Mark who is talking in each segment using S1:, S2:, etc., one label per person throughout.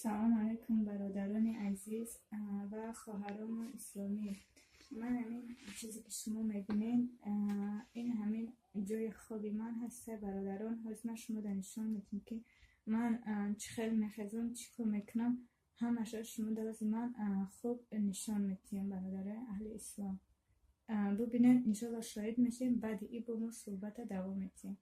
S1: سلام علیکم برادران عزیز و خواهران اسلامی. من همین چیزی که شما میبینین این همین جای خوابی من هسته برادران. حاضر شما نشون میتونید که من چه خیلی میخزم چی کار میکنم، همش شما در از من خوب نشان میتونیم برادر اهل اسلام. ببینین انشالله شاهد میشیم، بعد ای با ما صحبت دوام میتیم.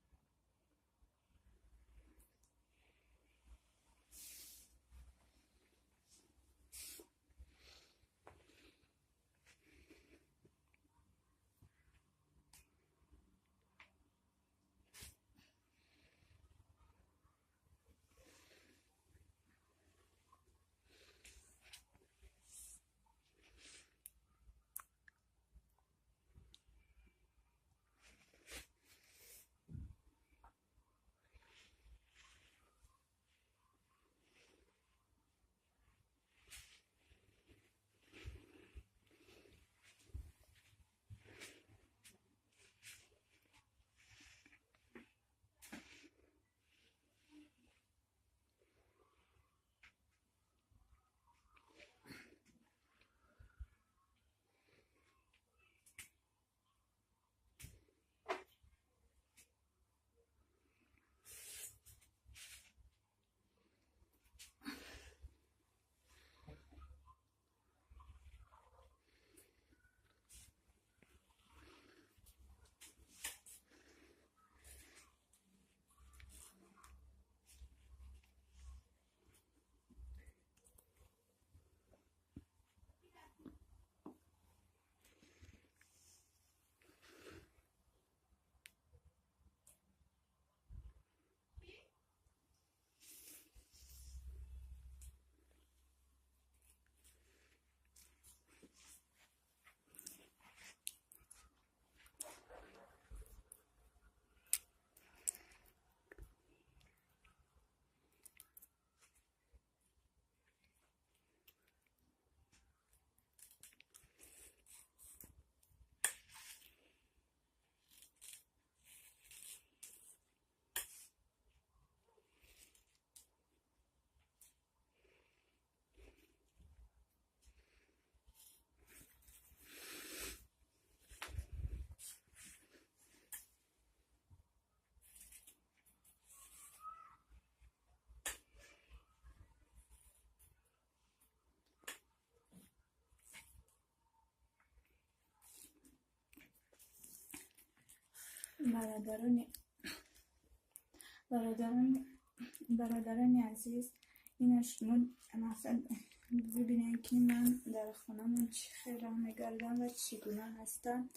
S1: برادران عزیز، این شما مثلا ببینید که من در خانه‌مون چی خیلی میگردم و چگونه هستم.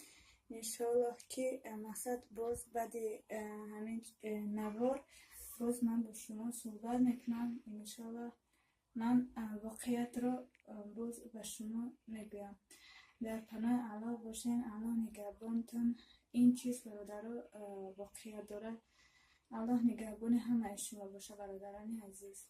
S1: انشالله که مثلا باز بعد همین نوار باز من با شما صحبت میکنم. انشالله من واقعیت را باز به شما میگویم. در پناه الله باشین، الله نگهبانتون. این چیز برادر واقعیت داره. الله نگهبان همه شما باشه برادران عزیز.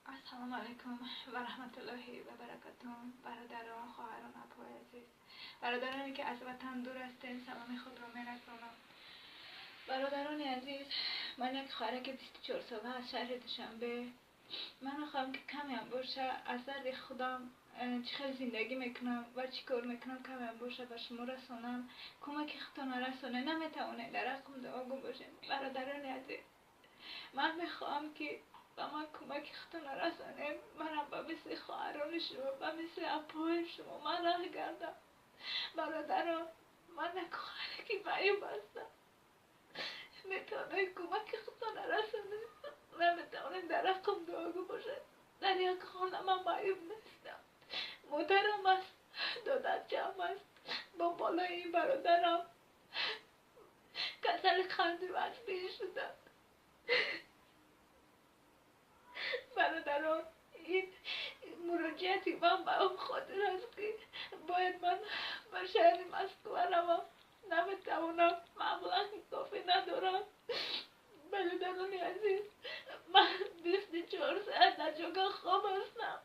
S2: السلام علیکم و رحمت الله و برکاته. برادران، خواهران، اخوای عزیز، برادرانی که از وطن دور هستین، سلام خود را می‌رسانم. برادران عزیز، من یک خواهرک 24 ساله از شهر دوشنبه. من خواهم که کمی هم باشه از درد خودم چه خیلی زندگی میکنم و چی کار میکنم کمی هم باشه به شما رسانم. کمک خودتان رسانه نمیتونه در رقم دعاگو باشین. برادران عزیز، من میخواهم که و من کمک خودتون رسانیم. منم به مثل خواهران شما، به مثل اپای شما من راه گردم. برادران، من یک خواهرکی معیوب هستم، میتونید کمک خودتون رسانید. نمیتونید در رقم دعاگو باشه. در یک خانه من معیوب نیستم، مادرم است، دادرچم است. با بالای این برادرم کسل خندی وصلی شدم. برادران، این مراجعتی من به اون خاطر است که باید من به شهر مسکو روم. نمیتوانم، مبلغی کافی ندارم. برادران عزیز، من 24 ساعت در جگه خواب هستم.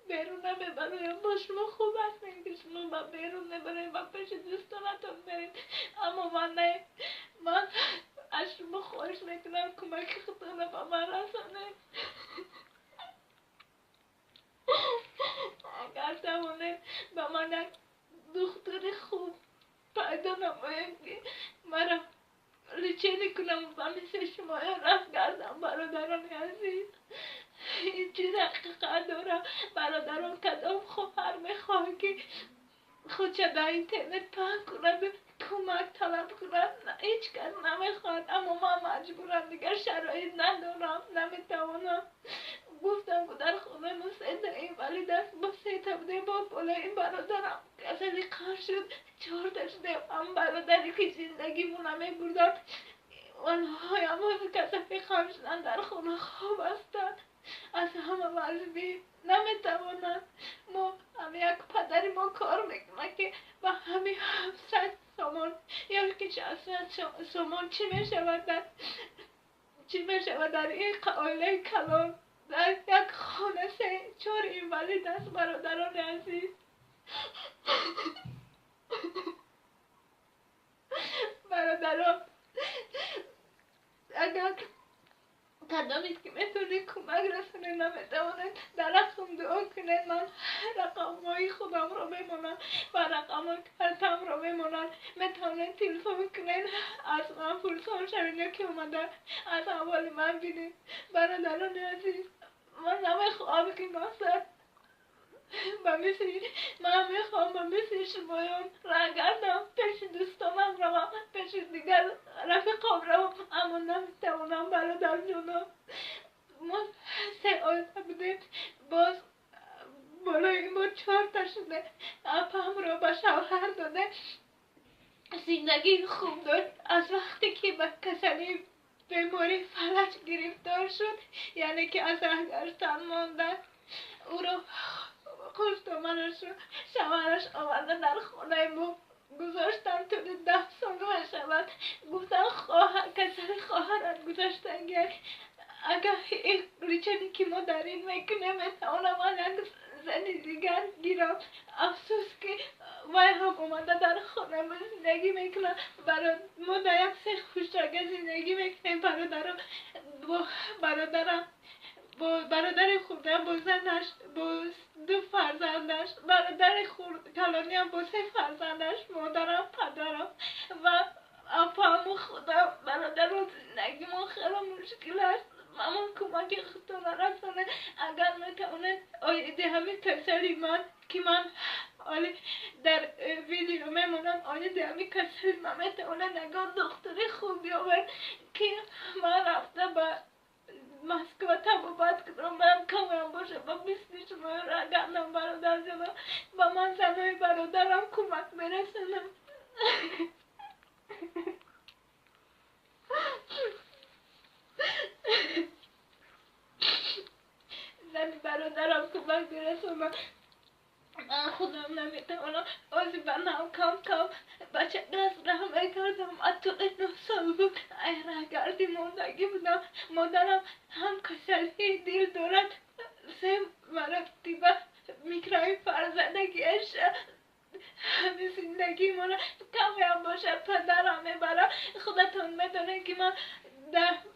S2: بیرون نمیبرایم. با شما خوب است که شما با بیرون نبرایم و پیش دوستانتون برید، اما من نه. من از شما خواهش میکنم کمک خودتون به من رسانید. اگر توانید به من یک دختر خوب پیدا نمایید که مرا ریچینی کنم و مثل شما رفت گردم. برادران عزیز، این چیز حقیقت داره. برادران کدام خواهر میخواه که خودش در اینترنت پهن کند، کمک طلب کند؟ هیچ کس نمیخواد، اما من مجبورم، دیگر شرایط ندارم، نمیتوانم. گفتم که در خونه مسیطه این ولی دست مسیطه بوده. با پوله این برادرم کسلی قهر شد، 4 تا شده. هم برادری که زندگی مو نمیبردن، آنها هم از کسلی قهر شدن، در خونه خواب هستن، از همه وزبی نمیتوانند. ما هم یک پدری ما کار میکنه که با همین 700 سامان یا که 600 سامان چی میشود در این عائله کلان، در یک خانه 3-4 اینوالید است. برادران عزیز، برادران، اگر قدامیست که میتونید کمک رسونید نمیتوانید، در رقم دعا کنید. من رقم های خودم رو میمونم و رقم کارتم رو میمونم. میتونید تلفن کنید، از من پرسان شوید که اومده از اول من بینید. برادران عزیز، من نمیخوام که ناصر من میخوام با مثل شمایان رنگردم، پیش دوستانم روم، پیش دیگر رفیقام روم، اما نمیتوانم. برادر جانم، ما 3 آیته بودیم، باز بالای این بود 4 تا شده. اپم رو به شوهر داده، زندگی خوب داشت. از وقتی که به کسلی بیماری فلج گرفتار شد، یعنی که از رهگذشتن مانده، او رو خوشت منش رو شوهرش آورده در خونه ما گذاشتن. تو 10 سال میشود. گفتن کسل خواهرت گذاشتن که اگر این ریچنی که ما در این میکنه میتوانم یک زن دیگر گیرم. افسوس که وای هم اومده در خونه ما زندگی میکنه. ما در یک سه خوشگاه زندگی میکنیم. برادر خوردم با زنش، با 2 فرزندش، برادر کلانی هم با 3 فرزندش، مادرم، پدرم و اپام و خودم. برادر و زندگی ما خیلی مشکل است. مامان کمک خودتون رسانه. اگر میتونید آیده همین کسری من که من در ویدیو میمونم، آیده همین کسری من میتونید نگاه دختری خوب بیاورد که من رفته به مسکو تبابت کنم، برم کمیم باشه با 20 شما را گردم. برادر جانم، با من زنهای برادرم کمک برسنم. زن برادرم کمک برسنم. من خودم نمیتونم. آزی بنام کم بچه دست راه میکردم. اتو 9 سال بود. ای رهگردی موندگی بودم. مادرم هم کسلی دل دارد. 3 مرتبه میکروی فرزندگیش همه زندگی من کمی هم باشه پدرم میبره. خودتون میدونه که من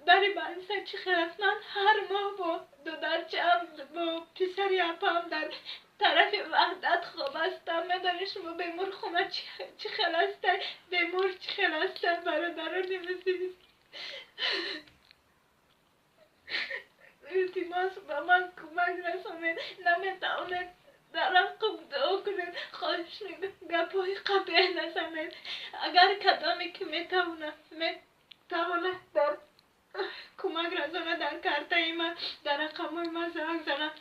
S2: در بانسه چی خیلی من هر ماه با 2 درچم با پسری اپام در طرف وحدت خواب هستم. میدونی شما بیمور خونه چی خیلی هسته، بیمور چی خیلی هسته. برادران عزیز، التماس به من کمک رسانید. نمیتونید در رقم دعا کنید. خواهش میکنم گپای قبیه نزنید. اگر کدامی که میتواند در کمک رسانه در کارتای من در رقمای من زنگ زنم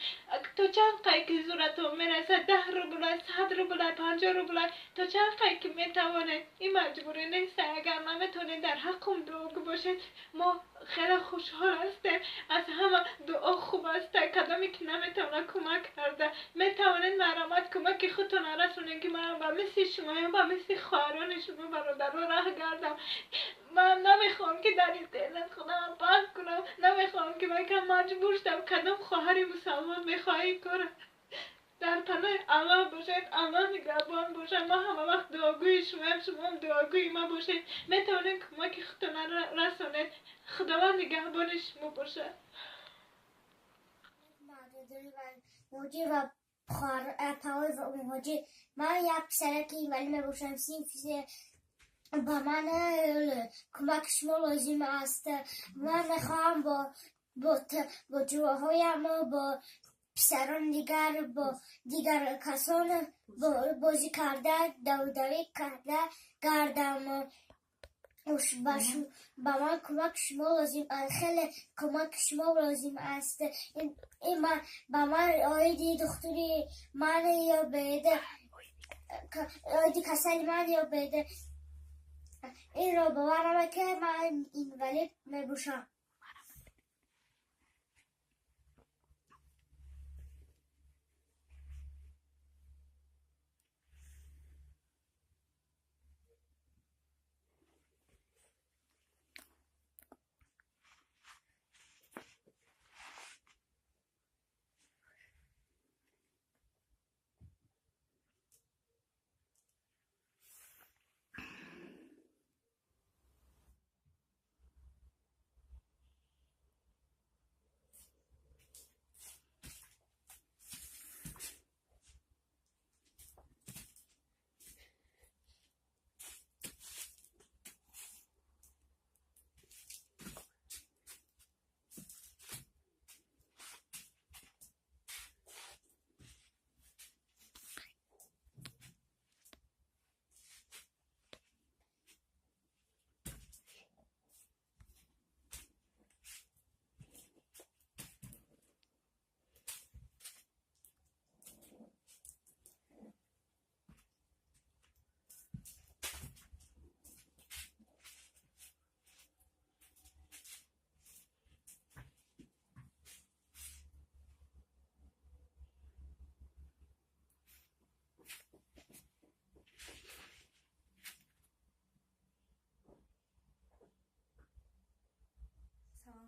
S2: تو چند قای که زورتو میرسه 10 روبل 100 روبل 50 روبل تو چند قای که میتوانه این مجبوری نیست اگر نمیتونید در حقم دعا باشید ما خیلی خوشحال هستیم از همه دعا خوب است کدامی که نمیتونه کمک کرده میتوانید مرامت کمک خودتون رسونید که من با مثل شما یا با مثل خواهران شما برادر راه گردم من نمیخوام که در اینترنت خودم پخش کنم نمیخوام که من کم مجبور شدم کدام خواهر مسلمان میخواهی کنم در پناه الله باشید الله نگهبان باشه ما همه وقت دعاگوی شما هم دعاگوی ما باشید میتونید کمک خودتون رسونید خداوند نگهبان شما باشه
S3: موجی و پاوی و موجی من یک پسرکی ولی میباشم فیزه با من کمک شما لازم است من میخواهم با جواهایم و با پسران دیگر با دیگر کسان بازی کرده دودوی کرده گردم با من کمک شما لازم است خیلی کمک شما لازم است این با من آیدی دختری من یا بیده آیدی کسانی من یا بیده این رو باورم که من این ولی میبوشم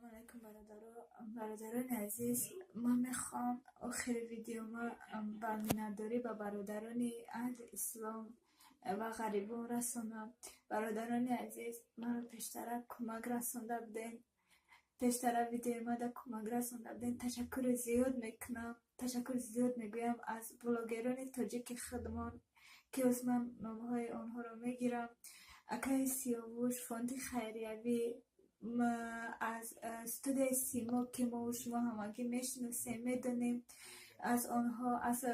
S1: سلام علیکم برادران عزیز من میخوام آخر ویدیو ما با مینتداری با برادران اهل اسلام و غریبان رسانم. برادران عزیز من پیشتر کمک رسانده بودین پیشتر ویدیو ما در کمک رسانده بودین تشکر زیاد میکنم تشکر زیاد میگویم از بلاگران تاجیک خودمان که از من نامهای آنها را میگیرم اکای سیاوش فاند خیریوی از استودیو سیما که ما و شما همگی میشناسیم میدونیم از آنها از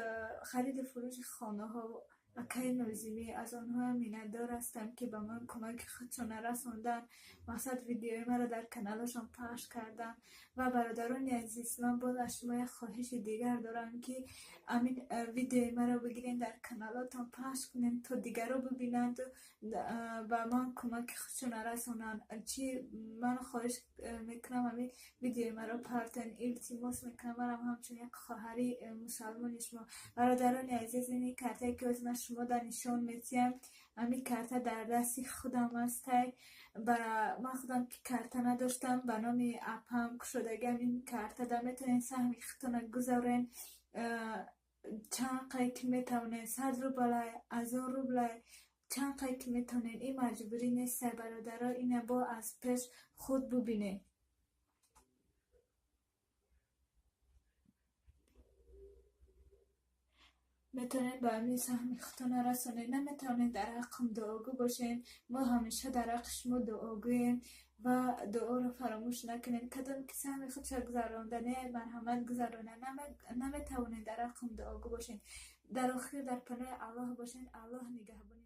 S1: خرید فروش خانه ها اکای نازمی از آنها مینتدار هستم که به من کمک خودشان رساندن مقصد ویدیوی مرا در کانالشان پخش کردن. و برادران عزیز من باز از شما خواهش دیگر دارم که امین ویدیوی مرا بگیرین در کانالاتان پخش کنین تا دیگر رو ببینند و من کمک خودشون رسانن. چی من خواهش میکنم امین ویدیوی مرا پرتن التماس میکنم منم همچون یک خواهری مسلمان شما. برادران عزیز این کارتی که از من شما در نشان میتیم امی کارت در دست خودم است برای من خودم که کارت نداشتم به نام اپم کشودگم این کارت در میتونین سهم خودتون گذارین چند قای که میتونین 100 روبل 1000 روبل چند قای که میتونین این مجبوری نیست برادرها اینه با از پیش خود ببینین میتونین با همین سهم خودتون رسانین نمیتونین در حقم دعاگو باشین ما همیشه در حق شما دعاگویم و دعا رو فراموش نکنین کدام که سهم خودش گذراندنه مرحمت گذرانه نمیتونین در حقم دعاگو باشین در آخر در پناه الله باشین الله نگهبان